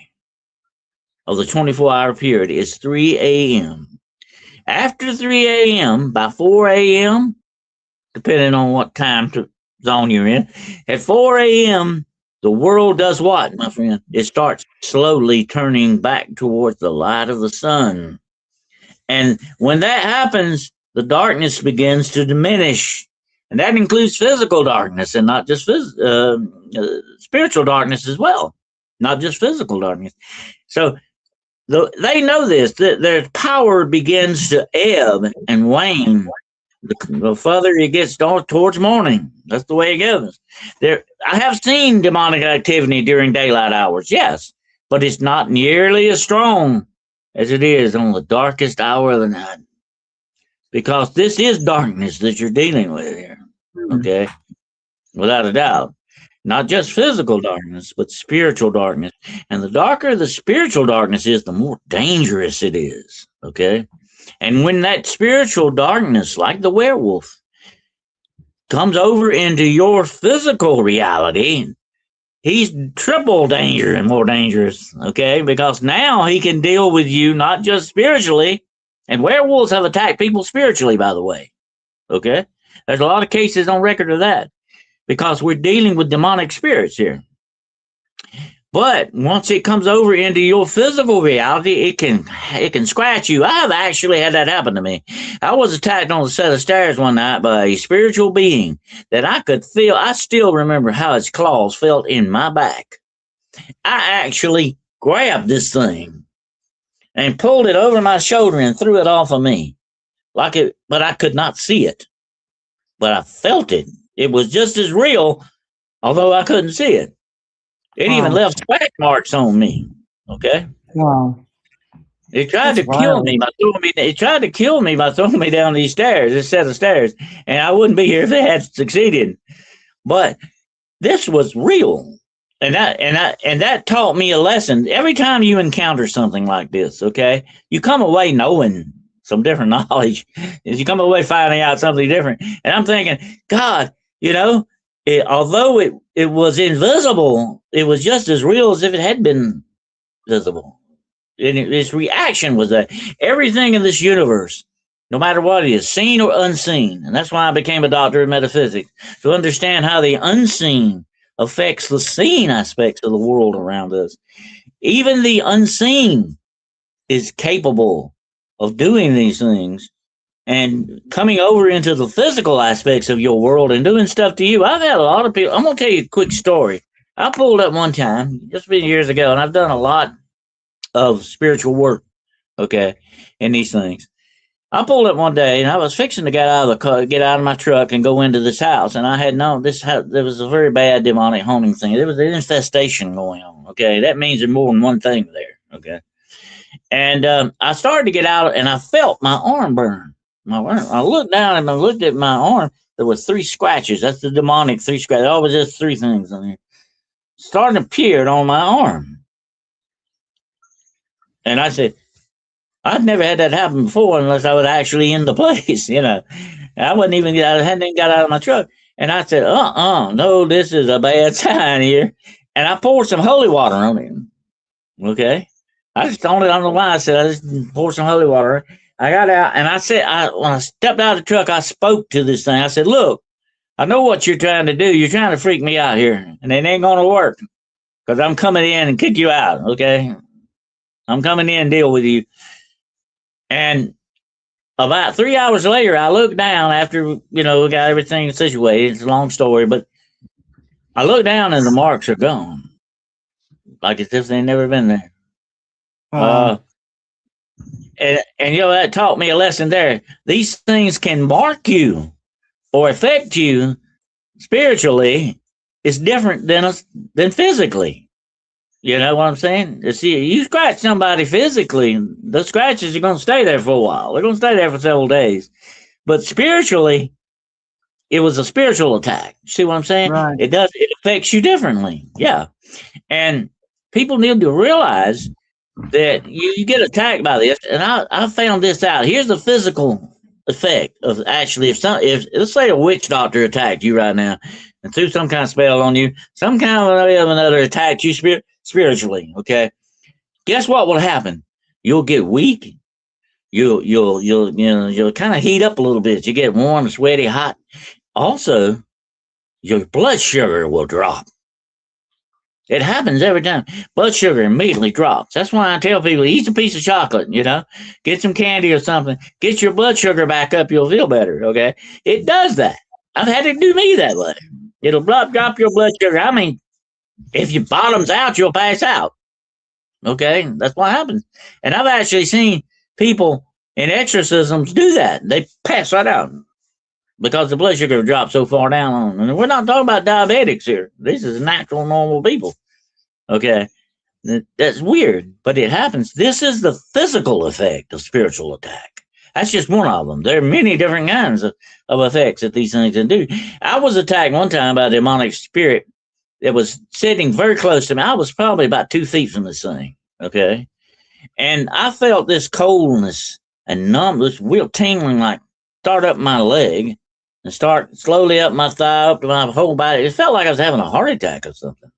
Of the 24-hour period is 3 a.m. After 3 a.m., by 4 a.m., depending on what time zone you're in, at 4 a.m., the world does what, my friend? It starts slowly turning back towards the light of the sun. And when that happens, the darkness begins to diminish. And that includes physical darkness and not just spiritual darkness as well, not just physical darkness. So they know this, that their power begins to ebb and wane the further it gets towards morning. That's the way it goes. I have seen demonic activity during daylight hours, yes, but it's not nearly as strong as it is on the darkest hour of the night. Because this is darkness that you're dealing with here, okay? Without a doubt. Not just physical darkness, but spiritual darkness. And the darker the spiritual darkness is, the more dangerous it is, okay? And when that spiritual darkness, like the werewolf, comes over into your physical reality, he's triple danger and more dangerous, okay? Because now he can deal with you not just spiritually, and werewolves have attacked people spiritually, by the way, okay? There's a lot of cases on record of that, because we're dealing with demonic spirits here. But once it comes over into your physical reality, it can scratch you. I've actually had that happen to me. I was attacked on a set of stairs one night by a spiritual being that I could feel. I still remember how its claws felt in my back. I actually grabbed this thing and pulled it over my shoulder and threw it off of me, but I could not see it. But I felt it. It was just as real, although I couldn't see it. It even left scratch marks on me. Okay. Wow. It tried to kill me by throwing me. It tried to kill me by throwing me down these stairs, this set of stairs, and I wouldn't be here if it had succeeded. But this was real, and that taught me a lesson. Every time you encounter something like this, okay, you come away knowing some different knowledge. You come away finding out something different, and I'm thinking, God, although it was invisible, it was just as real as if it had been visible. And its reaction was that everything in this universe, no matter what it is, seen or unseen, and that's why I became a doctor of metaphysics, to understand how the unseen affects the seen aspects of the world around us. Even the unseen is capable of doing these things and coming over into the physical aspects of your world and doing stuff to you. I've had a lot of people. I'm going to tell you a quick story. I pulled up one time, just been years ago, and I've done a lot of spiritual work, okay, in these things. I pulled up one day, and I was fixing to get out of my truck and go into this house, and I had known there was a very bad demonic haunting thing. There was an infestation going on, okay? That means there's more than one thing there, okay? And I started to get out, and I felt my arm burn. my arm. I looked down and I looked at my arm. There was 3 scratches. That's the demonic 3 scratches. Always just 3 things on there. Starting to appear on my arm. And I said, I've never had that happen before unless I was actually in the place, I hadn't even got out of my truck. And I said, no, this is a bad sign here. And I poured some holy water on him. Okay. I just don't know why. I said, I just poured some holy water. I got out and I said, when I stepped out of the truck, I spoke to this thing. I said, look, I know what you're trying to do. You're trying to freak me out here, and it ain't going to work because I'm coming in and kick you out. Okay. I'm coming in and deal with you. And about 3 hours later, I looked down after, we got everything situated. It's a long story, but I looked down and the marks are gone. Like as if they'd never been there. And that taught me a lesson there. These things can mark you or affect you spiritually. It's different than physically. You know what I'm saying? See, you scratch somebody physically, the scratches are going to stay there for a while. They're going to stay there for several days. But spiritually, it was a spiritual attack. See what I'm saying? Right. It affects you differently. Yeah. And people need to realize that you get attacked by this. And I found this out. Here's the physical effect of actually, if let's say a witch doctor attacked you right now and threw some kind of spell on you, some kind of another attacked you spiritually, okay? Guess what will happen? You'll get weak. You'll kind of heat up a little bit. You get warm, sweaty, hot. Also, your blood sugar will drop. It happens every time. Blood sugar immediately drops. That's why I tell people, eat a piece of chocolate, get some candy or something, get your blood sugar back up, you'll feel better, okay? It does that. I've had it do me that way. It'll drop your blood sugar. I mean, if your bottom's out, you'll pass out. Okay? That's what happens. And I've actually seen people in exorcisms do that. They pass right out because the blood sugar dropped so far down on them. And we're not talking about diabetics here. This is natural, normal people. Okay? That's weird, but it happens. This is the physical effect of spiritual attack. That's just one of them. There are many different kinds of effects that these things can do. I was attacked one time by a demonic spirit that was sitting very close to me. I was probably about 2 feet from this thing, okay? And I felt this coldness and numbness, real tingling, like start up my leg and start slowly up my thigh, up to my whole body. It felt like I was having a heart attack or something,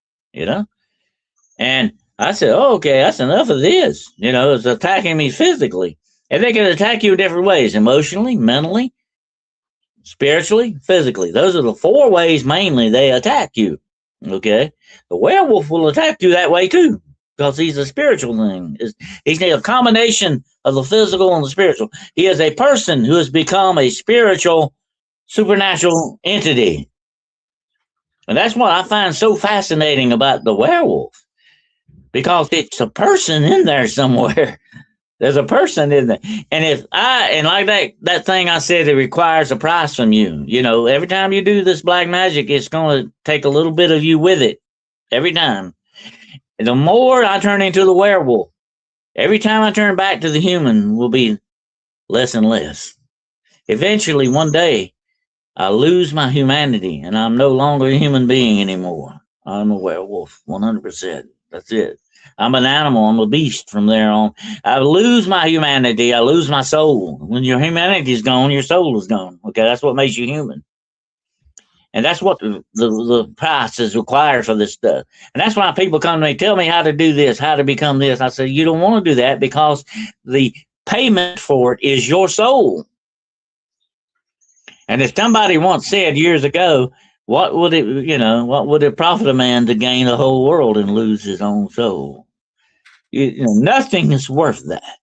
And I said, okay, that's enough of this. It's attacking me physically. And they can attack you in different ways, emotionally, mentally, spiritually, physically. Those are the 4 ways mainly they attack you. Okay, the werewolf will attack you that way too, because he's a spiritual thing. He's a combination of the physical and the spiritual. He is a person who has become a spiritual, supernatural entity. And that's what I find so fascinating about the werewolf, because it's a person in there somewhere. There's a person in there. And like that thing I said, it requires a price from you. Every time you do this black magic, it's going to take a little bit of you with it. Every time. And the more I turn into the werewolf, every time I turn back to the human will be less and less. Eventually, one day, I lose my humanity and I'm no longer a human being anymore. I'm a werewolf, 100%. That's it. I'm an animal. I'm a beast from there on. I lose my humanity. I lose my soul. When your humanity is gone, your soul is gone. Okay, that's what makes you human. And that's what the price is required for this stuff. And that's why people come to me, tell me how to do this, how to become this. I say, you don't want to do that because the payment for it is your soul. And if somebody once said years ago, what would it profit a man to gain the whole world and lose his own soul? Nothing is worth that.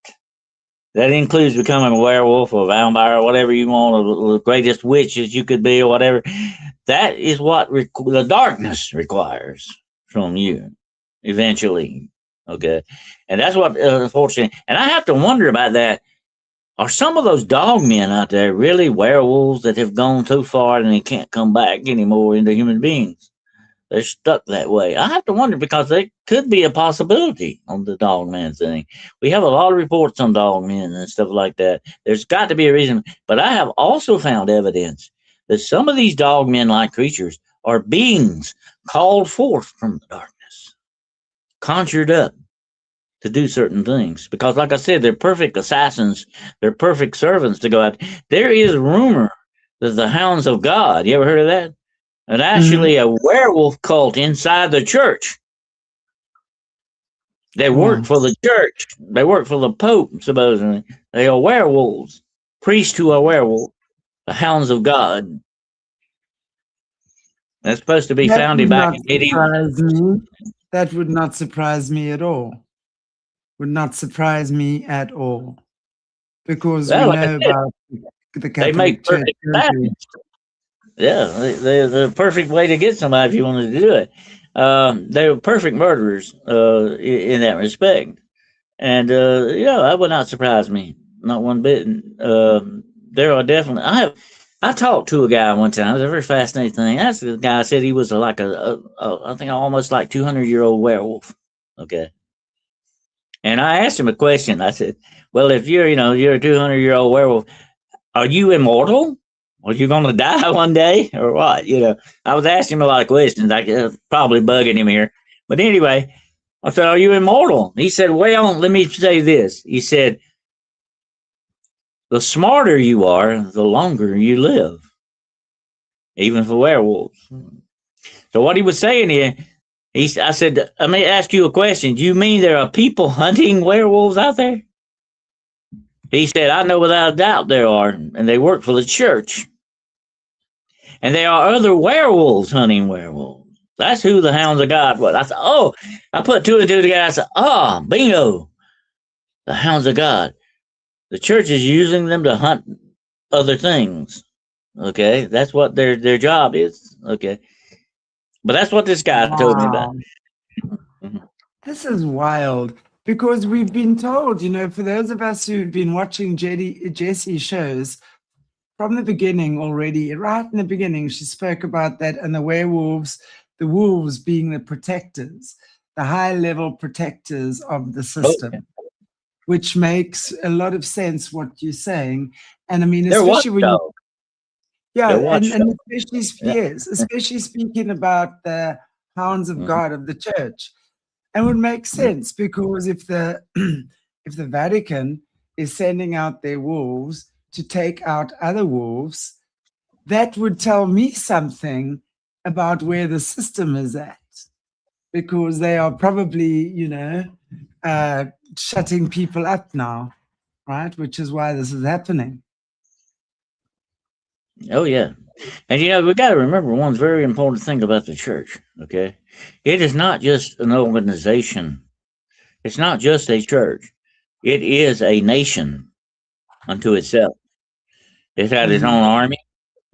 That includes becoming a werewolf or a vampire or whatever you want, or the greatest witches you could be or whatever. That is what the darkness requires from you eventually. Okay. And that's what, unfortunately, and I have to wonder about that. Are some of those dog men out there really werewolves that have gone too far and they can't come back anymore into human beings? They're stuck that way. I have to wonder because there could be a possibility on the dog man thing. We have a lot of reports on dog men and stuff like that. There's got to be a reason. But I have also found evidence that some of these dog men like creatures are beings called forth from the darkness, conjured up to do certain things. Because, like I said, they're perfect assassins, they're perfect servants to go out. There is rumor that the hounds of God, you ever heard of that? And actually a werewolf cult inside the church. They work for the church. They work for the Pope, supposedly. They are werewolves, priests who are werewolves, the hounds of God. That's supposed to be founded back in medieval. That would not surprise me at all. Would not surprise me at all. Because we know about the Catholic Church. Yeah, they're the perfect way to get somebody if you wanted to do it. They were perfect murderers in that respect. And, that would not surprise me. Not one bit. There are definitely... I talked to a guy one time. It was a very fascinating thing. That's the guy said he was like I think almost like 200-year-old werewolf. Okay. And I asked him a question. I said, well, if you're a 200-year-old werewolf, are you immortal? Are you going to die one day or what? I was asking him a lot of questions. I probably bugging him here. But anyway, I said, are you immortal? He said, well, let me say this. He said, the smarter you are, the longer you live, even for werewolves. So what he was saying here, I said, let me ask you a question. Do you mean there are people hunting werewolves out there? He said, I know without a doubt there are, and they work for the church. And there are other werewolves hunting werewolves. That's who the hounds of God was. I said, I put two and two together. I said, bingo, the hounds of God. The church is using them to hunt other things. Okay, that's what their job is. Okay, but that's what this guy told me about. This is wild because we've been told, for those of us who've been watching Jessie shows from the beginning already, right in the beginning, she spoke about that, and the wolves being the protectors, the high-level protectors of the system. Okay. Which makes a lot of sense what you're saying. And I mean, especially when especially speaking about the hounds of God of the church. And would make sense because if the Vatican is sending out their wolves to take out other wolves, that would tell me something about where the system is at. Because they are probably, shutting people up now, right? Which is why this is happening. Oh, yeah. And, we got to remember one very important thing about the church, okay? It is not just an organization. It's not just a church. It is a nation unto itself. It's got its own army.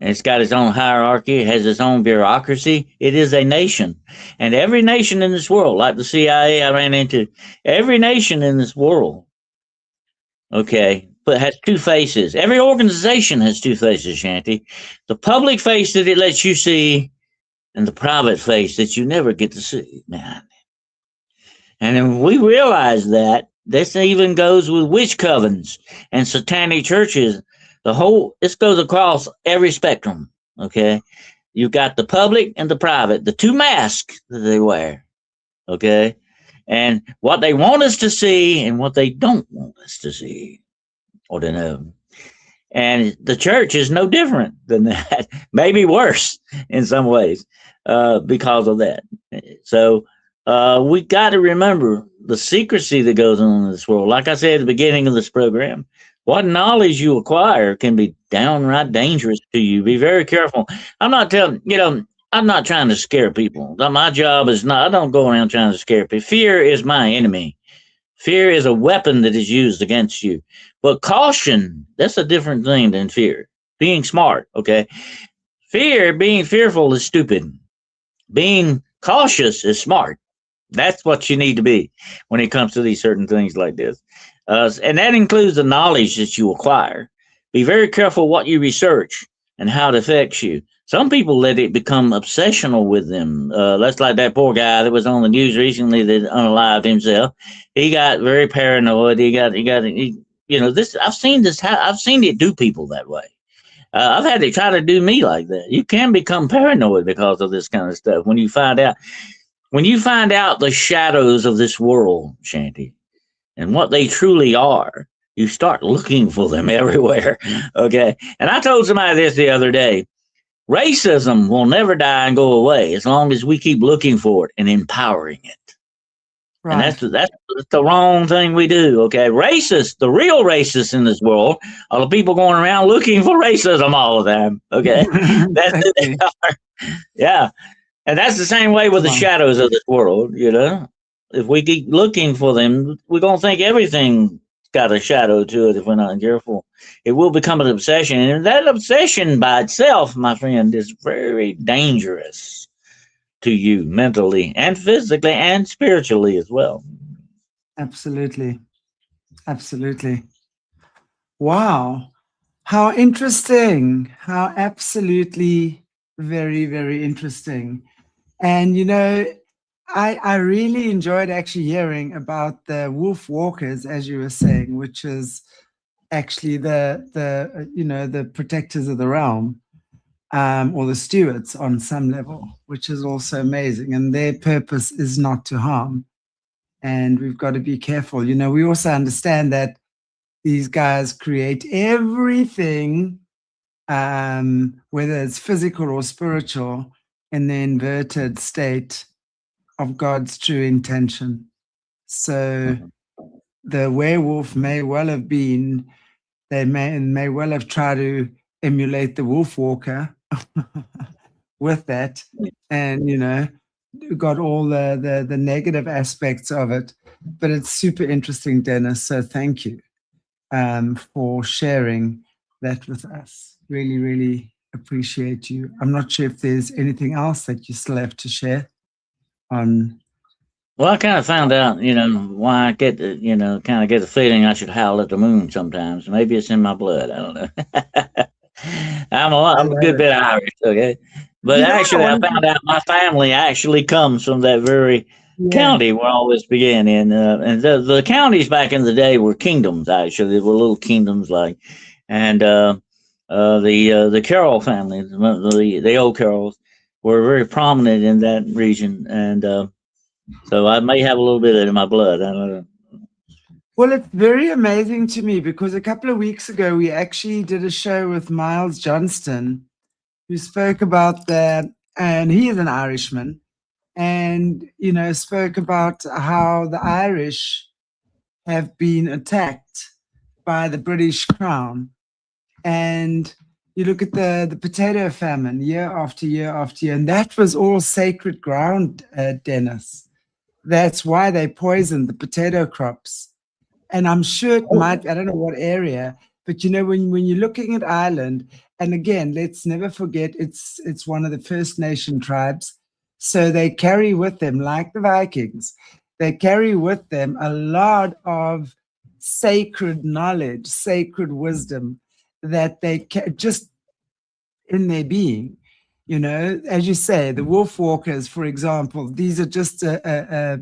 It's got its own hierarchy. It has its own bureaucracy. It is a nation. And every nation in this world, like the CIA I ran into, every nation in this world, okay, but has two faces. Every organization has two faces, Shanty. The public face that it lets you see and the private face that you never get to see, man. And then we realize that this even goes with witch covens and satanic churches. This goes across every spectrum, okay? You've got the public and the private, the two masks that they wear, okay? And what they want us to see and what they don't want us to see or to know. And the church is no different than that, maybe worse in some ways because of that. So we got to remember the secrecy that goes on in this world. Like I said at the beginning of this program, what knowledge you acquire can be downright dangerous to you. Be very careful. I'm not trying to scare people. My job is not, I don't go around trying to scare people. Fear is my enemy. Fear is a weapon that is used against you. But caution, that's a different thing than fear. Being smart, okay? Being fearful is stupid. Being cautious is smart. That's what you need to be when it comes to these certain things like this. And that includes the knowledge that you acquire. Be very careful what you research and how it affects you. Some people let it become obsessional with them. That's like that poor guy that was on the news recently that unalived himself. He got very paranoid. This. I've seen this. I've seen it do people that way. I've had it try to do me like that. You can become paranoid because of this kind of stuff. When you find out the shadows of this world, Shanty, and what they truly are, you start looking for them everywhere. Okay. And I told somebody this the other day. Racism will never die and go away as long as we keep looking for it and empowering it. Right. And that's the wrong thing we do. Okay. Racists, the real racists in this world are the people going around looking for racism all the time. Okay. That's who they are. Yeah. And that's the same way with the shadows of this world, you know. If we keep looking for them, we're going to think everything's got a shadow to it if we're not careful. It will become an obsession. And that obsession by itself, my friend, is very dangerous to you mentally and physically and spiritually as well. Absolutely. Absolutely. Wow. How interesting. How absolutely very, very interesting. And, you know, I really enjoyed actually hearing about the Wolfwalkers, as you were saying, which is actually the protectors of the realm, or the stewards on some level, which is also amazing. And their purpose is not to harm. And we've got to be careful. You know, we also understand that these guys create everything, whether it's physical or spiritual, in the inverted state of God's true intention. So the werewolf may well have been, they may well have tried to emulate the wolfwalker with that, and, you know, got all the negative aspects of it. But it's super interesting, Dennis. So thank you for sharing that with us. Really, really appreciate you. I'm not sure if there's anything else that you still have to share on. Well, I kind of found out, you know, why I get, kind of get the feeling I should howl at the moon sometimes. Maybe it's in my blood. I don't know. I'm a good bit Irish, okay? But actually, I found out my family actually comes from that very county where all this began in. And the counties back in the day were kingdoms, actually. They were little kingdoms like. And the Carroll family, the old Carrolls, were very prominent in that region. And so I may have a little bit of it in my blood. I don't know. Well, it's very amazing to me because a couple of weeks ago, we actually did a show with Miles Johnston, who spoke about that, and he is an Irishman, and, you know, spoke about how the Irish have been attacked by the British Crown. And you look at the potato famine year after year after year, and that was all sacred ground, Dennis. That's why they poisoned the potato crops. And I'm sure it might, I don't know what area, but, you know, when you're looking at Ireland, and again, let's never forget, it's one of the First Nation tribes. So they carry with them, like the Vikings, they carry with them a lot of sacred knowledge, sacred wisdom that they just in their being. You know, as you say, the Wolfwalkers, for example, these are just a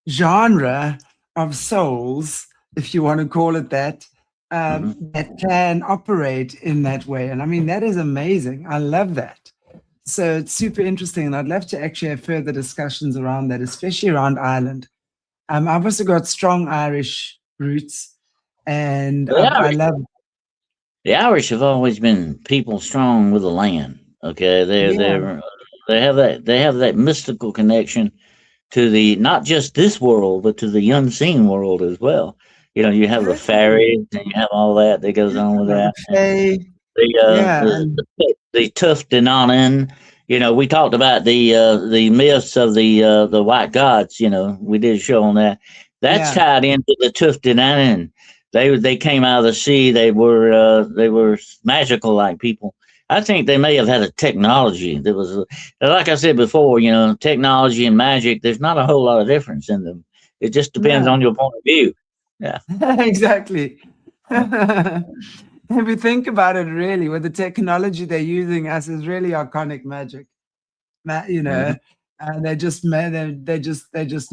genre of souls, if you want to call it that, that can operate in that way. And I mean, that is amazing. I love that. So it's super interesting. And I'd love to actually have further discussions around that, especially around Ireland. I've also got strong Irish roots, and I love. The Irish have always been people strong with the land. Okay, they have that mystical connection to the, not just this world, but to the unseen world as well. You know, you have the fairies and you have all that goes on with that. The Tuft Denanin. You know, we talked about the myths of the white gods. You know, we did a show on that. That's tied into the Tuft Denanin. They came out of the sea. They were magical like people. I think they may have had a technology that was, like I said before, you know, technology and magic, there's not a whole lot of difference in them. It just depends on your point of view. Yeah. Exactly. If you think about it, really, with the technology they're using, us is really iconic magic. You know, Mhm. they just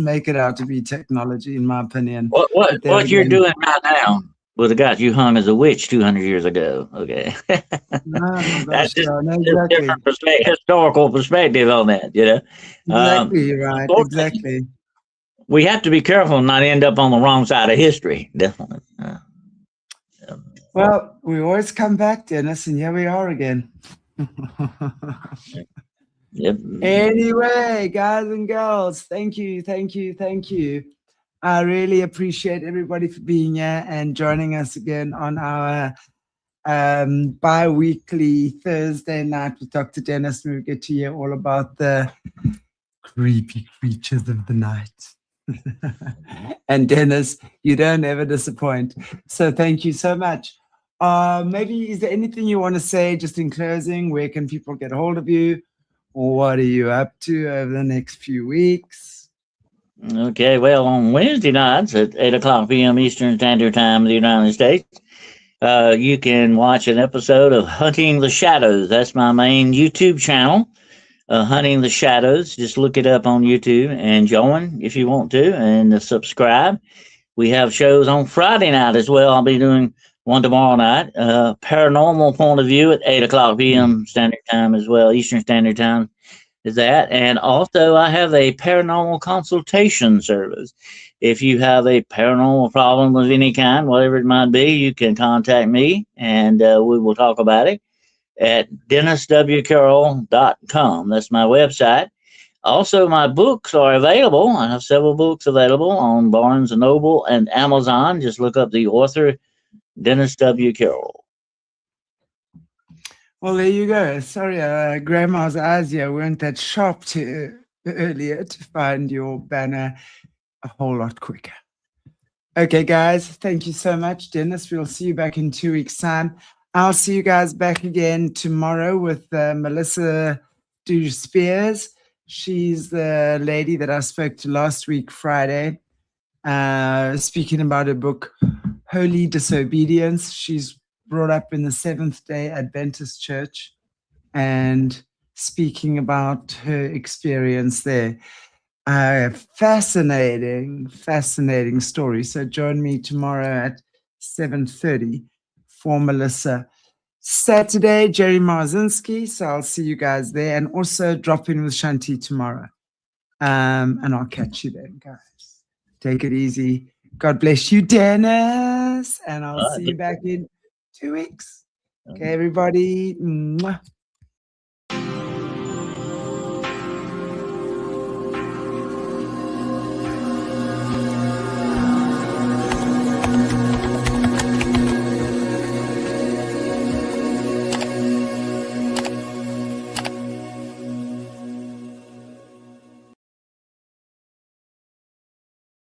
make it out to be technology, in my opinion. What what But there what you're again, doing right now with the guy you hung as a witch 200 years ago? Okay, oh my that's gosh, just yeah, no, just exactly, different historical perspective on that. exactly, you're right, Unfortunately, exactly. we have to be careful and not end up on the wrong side of history. Definitely. Um, Well, we always come back, Dennis, and here we are again. yep. Anyway, guys and girls, thank you, thank you, thank you. I really appreciate everybody for being here and joining us again on our bi-weekly Thursday night with Dr. Dennis, where we get to hear all about the creepy creatures of the night. And Dennis, you don't ever disappoint. So thank you so much. Maybe is there anything you want to say just in closing? Where can people get a hold of you? Or what are you up to over the next few weeks? Okay. Well, on Wednesday nights at 8 o'clock p.m. Eastern Standard Time of the United States, you can watch an episode of Hunting the Shadows. That's my main YouTube channel. Hunting the Shadows. Just look it up on YouTube and join if you want to, and subscribe. We have shows on Friday night as well. I'll be doing one tomorrow night. Paranormal Point of View at 8 o'clock p.m. Standard Time as well, Eastern Standard Time is that. And also, I have a paranormal consultation service. If you have a paranormal problem of any kind, whatever it might be, you can contact me and we will talk about it at denniswcarroll.com. That's my website. Also, my books are available. I have several books available on Barnes and Noble and Amazon. Just look up the author, Dennis W. Carroll. Well, there you go. Sorry, Grandma's eyes here weren't that sharp earlier to find your banner a whole lot quicker. Okay, guys, thank you so much, Dennis. We'll see you back in 2 weeks' time. I'll see you guys back again tomorrow with Melissa Du Spears. She's the lady that I spoke to last week, Friday, speaking about her book, Holy Disobedience. She's brought up in the Seventh-day Adventist Church and speaking about her experience there. Fascinating story. So join me tomorrow at 7:30 for Melissa. Saturday, Jerry Marzinski. So I'll see you guys there, and also drop in with Shanti tomorrow. And I'll catch you then, guys. Take it easy. God bless you, Dennis. And I'll see you back in 2 weeks. Okay, everybody. Mwah.